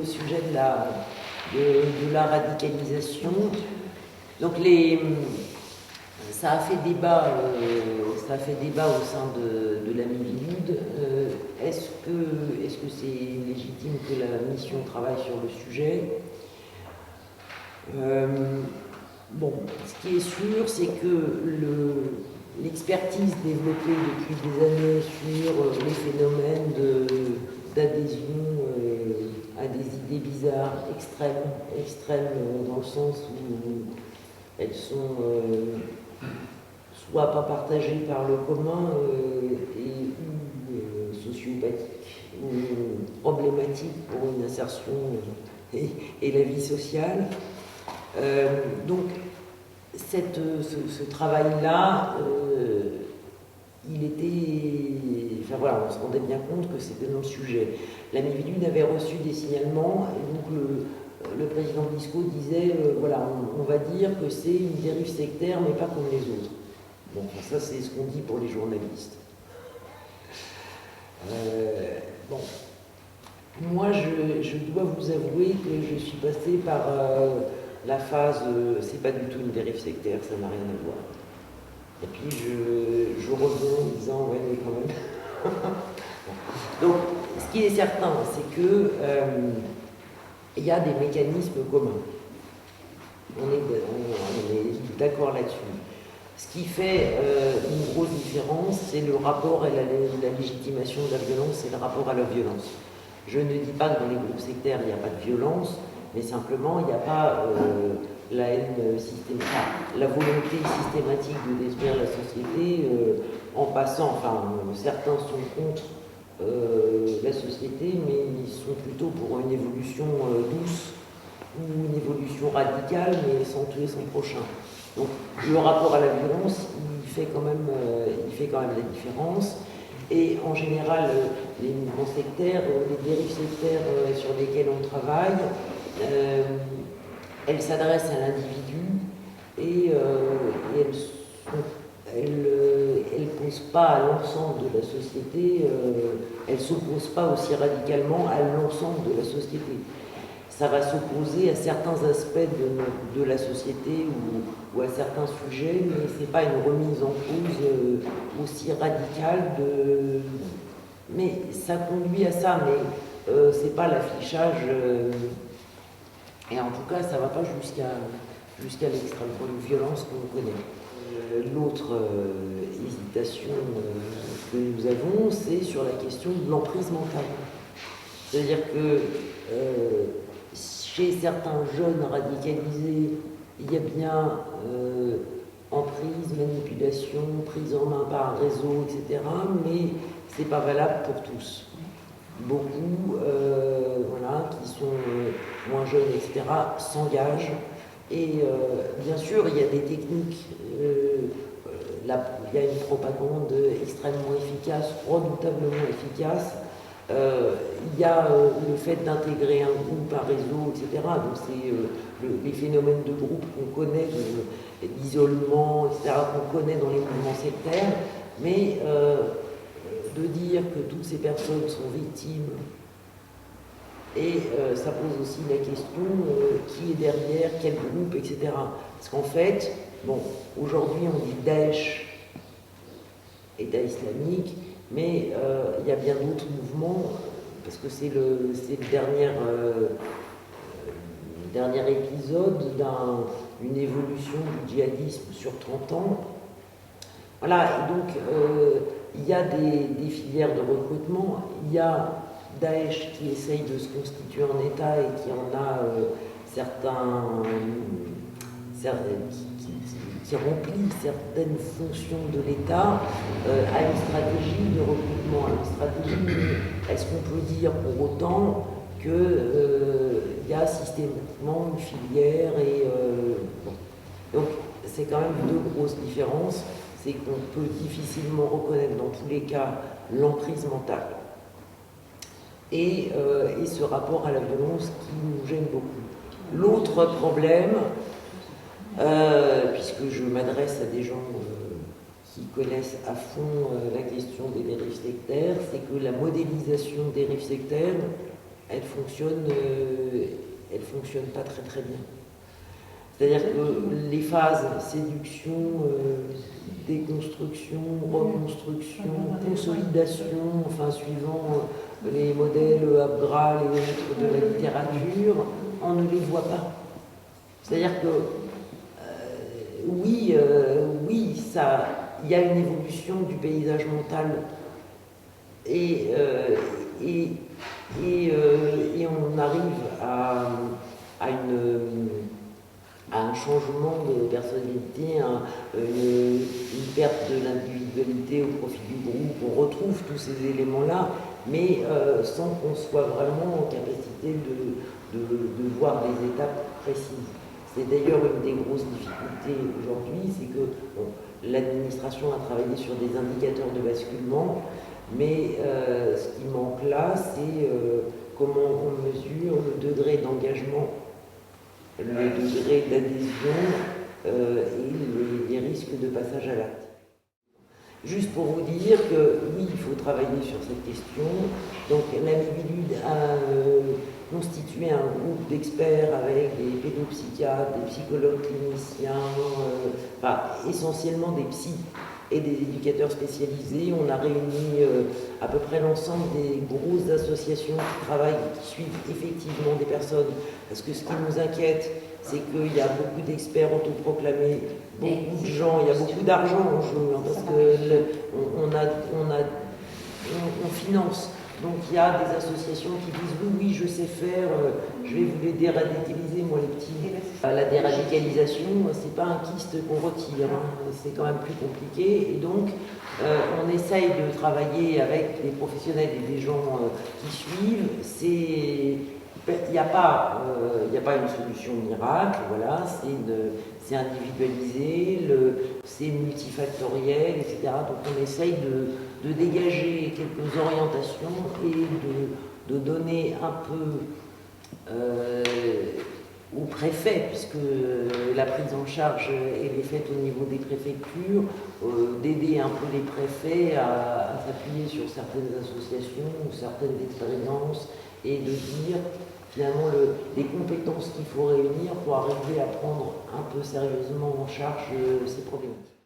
sujet de la radicalisation. Donc ça a fait débat au sein de la Miviludes. Est-ce que c'est légitime que la mission travaille sur le sujet? Bon, ce qui est sûr, c'est que l'expertise développée depuis des années sur les phénomènes d'adhésion à des idées bizarres, extrêmes dans le sens où elles sont soit pas partagées par le commun ou sociopathiques ou problématiques pour une insertion et la vie sociale. Donc ce travail-là, il était... Enfin voilà, on se rendait bien compte que c'était dans le sujet. La Miviludes avait reçu des signalements, et donc le président Bisco disait, voilà, on va dire que c'est une dérive sectaire, mais pas comme les autres. Bon, ça c'est ce qu'on dit pour les journalistes. Bon. Moi, je dois vous avouer que je suis passée par la phase, c'est pas du tout une dérive sectaire, ça n'a rien à voir. Et puis je reviens en disant, ouais, mais quand même. Donc, ce qui est certain, c'est que il y a des mécanismes communs. On est d'accord là-dessus. Ce qui fait une grosse différence, c'est le rapport à la légitimation de la violence et le rapport à la violence. Je ne dis pas que dans les groupes sectaires, il n'y a pas de violence, mais simplement, il n'y a pas la haine systématique, la volonté systématique de détruire la société en passant, enfin, certains sont contre la société, mais ils sont plutôt pour une évolution douce ou une évolution radicale, mais sans tuer son prochain. Donc, le rapport à la violence, il fait quand même la différence. Et en général, les mouvements sectaires, les dérives sectaires sur lesquelles on travaille, elles s'adressent à l'individu et elles ne posent pas à l'ensemble de la société, elles ne s'opposent pas aussi radicalement à l'ensemble de la société. Ça va s'opposer à certains aspects de la société ou à certains sujets, mais ce n'est pas une remise en cause aussi radicale mais ça conduit à ça, mais ce n'est pas l'affichage, et en tout cas ça ne va pas jusqu'à l'extrême violence qu'on connaît. L'autre hésitation que nous avons, c'est sur la question de l'emprise mentale. C'est-à-dire que chez certains jeunes radicalisés, il y a bien emprise, manipulation, prise en main par un réseau, etc. Mais ce n'est pas valable pour tous. Beaucoup, voilà, qui sont moins jeunes, etc., s'engagent. Et bien sûr, il y a des techniques. Il y a une propagande extrêmement efficace, redoutablement efficace. Il y a le fait d'intégrer un groupe, un réseau, etc. Donc c'est les phénomènes de groupe qu'on connaît, d'isolement, etc., qu'on connaît dans les mouvements sectaires, mais de dire que toutes ces personnes sont victimes, et ça pose aussi la question qui est derrière, quel groupe, etc. Parce qu'en fait, bon, aujourd'hui on dit Daesh, État islamique, mais il y a bien d'autres mouvements, parce que c'est le dernier épisode d'une évolution du djihadisme sur 30 ans. Voilà, et donc il y a des filières de recrutement, il y a Daesh qui essaye de se constituer en État et qui en a qui remplit certaines fonctions de l'État, à une stratégie de recrutement, à une stratégie. Est-ce qu'on peut dire pour autant qu'il y a systématiquement une filière bon. Donc c'est quand même deux grosses différences. C'est qu'on peut difficilement reconnaître dans tous les cas l'emprise mentale et ce rapport à la violence qui nous gêne beaucoup. L'autre problème, puisque je m'adresse à des gens qui connaissent à fond la question des dérives sectaires, c'est que la modélisation des dérives sectaires, elle fonctionne pas très très bien. C'est-à-dire que les phases séduction, déconstruction, reconstruction, consolidation, enfin suivant les modèles Abgral et autres de la littérature, on ne les voit pas. C'est-à-dire que oui, il y a une évolution du paysage mental et on arrive à un changement de personnalité, une perte de l'individualité au profit du groupe. On retrouve tous ces éléments-là, mais sans qu'on soit vraiment en capacité de voir des étapes précises. C'est d'ailleurs une des grosses difficultés aujourd'hui, c'est que l'administration a travaillé sur des indicateurs de basculement, mais ce qui manque là, c'est comment on mesure le degré d'engagement, le degré d'adhésion et les risques de passage à l'acte. Juste pour vous dire que oui, il faut travailler sur cette question. Donc la Miviludes a constitué un groupe d'experts avec des pédopsychiatres, des psychologues cliniciens, essentiellement des psys et des éducateurs spécialisés. On a réuni à peu près l'ensemble des grosses associations qui travaillent et qui suivent effectivement des personnes. Parce que ce qui nous inquiète, c'est qu'il y a beaucoup d'experts autoproclamés, beaucoup de gens, il y a beaucoup d'argent en jeu, hein, parce on finance. Donc il y a des associations qui disent oui, je sais faire, je vais vous les déradicaliser, moi les petits. La déradicalisation, c'est pas un kyste qu'on retire, hein, c'est quand même plus compliqué. Et donc on essaye de travailler avec des professionnels et des gens qui suivent. Il n'y a pas une solution miracle, voilà, c'est individualisé, c'est multifactoriel, etc. Donc on essaye de dégager quelques orientations et de donner un peu aux préfets, puisque la prise en charge elle est faite au niveau des préfectures, d'aider un peu les préfets à s'appuyer sur certaines associations ou certaines expériences et de dire finalement les compétences qu'il faut réunir pour arriver à prendre un peu sérieusement en charge ces problématiques.